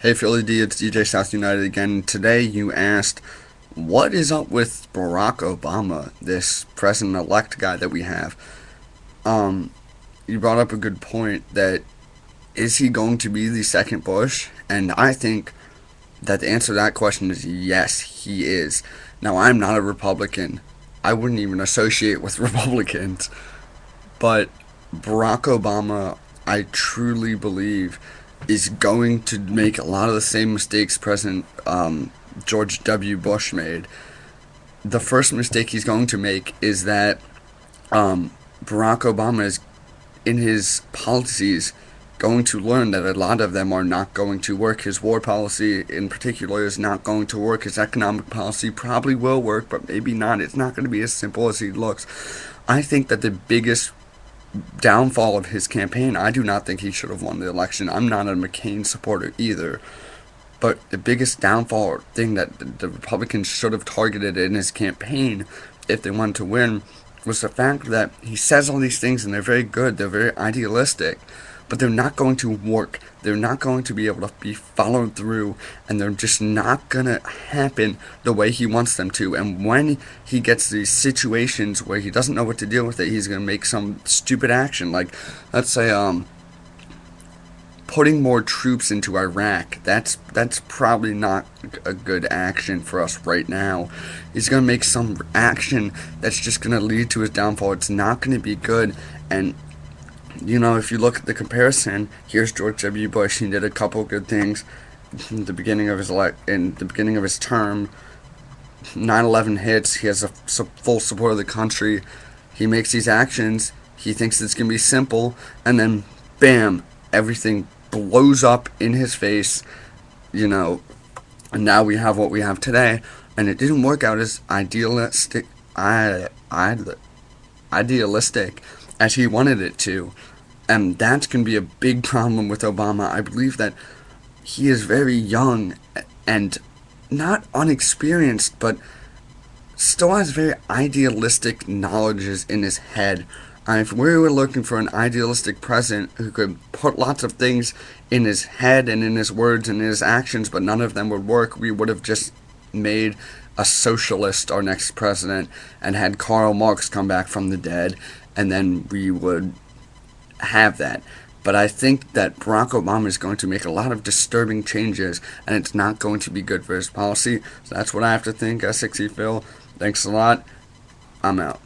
Hey Philly D, it's DJ South United again. Today you asked, what is up with Barack Obama, this president-elect guy that we have? Um, you brought up a good point that is he going to be the second Bush? And I think that the answer to that question is yes, he is. Now, I'm not a Republican. I wouldn't even associate with Republicans. But Barack Obama, I truly believe, is going to make a lot of the same mistakes President George W. Bush made. The first mistake he's going to make is that Barack Obama is, in his policies, going to learn that a lot of them are not going to work. His war policy, in particular, is not going to work. His economic policy probably will work, but maybe not. It's not going to be as simple as he looks. I think that the biggest downfall of his campaign, I do not think he should have won the election. I'm not a McCain supporter either. But the biggest downfall or thing that the Republicans should have targeted in his campaign if they wanted to win was the fact that he says all these things and they're very good, they're very idealistic, but they're not going to work. They're not going to be able to be followed through, and they're just not going to happen the way he wants them to. And when he gets these situations where he doesn't know what to deal with it, he's going to make some stupid action. Like, let's say, putting more troops into Iraq. That's probably not a good action for us right now. He's gonna make some action that's just gonna lead to his downfall. It's not gonna be good. And if you look at the comparison, here's George W. Bush. He did a couple good things in the beginning of his term. 9/11 hits. He has a full support of the country. He makes these actions. He thinks it's gonna be simple, and then bam, everything blows up in his face, and now we have what we have today, and it didn't work out as idealistic as he wanted it to, and that's going to be a big problem with Obama. I believe that he is very young and not unexperienced, but still has very idealistic knowledges in his head. If we were looking for an idealistic president who could put lots of things in his head and in his words and in his actions, but none of them would work, we would have just made a socialist our next president and had Karl Marx come back from the dead, and then we would have that. But I think that Barack Obama is going to make a lot of disturbing changes, and it's not going to be good for his policy. So that's what I have to think. S6E Phil, thanks a lot. I'm out.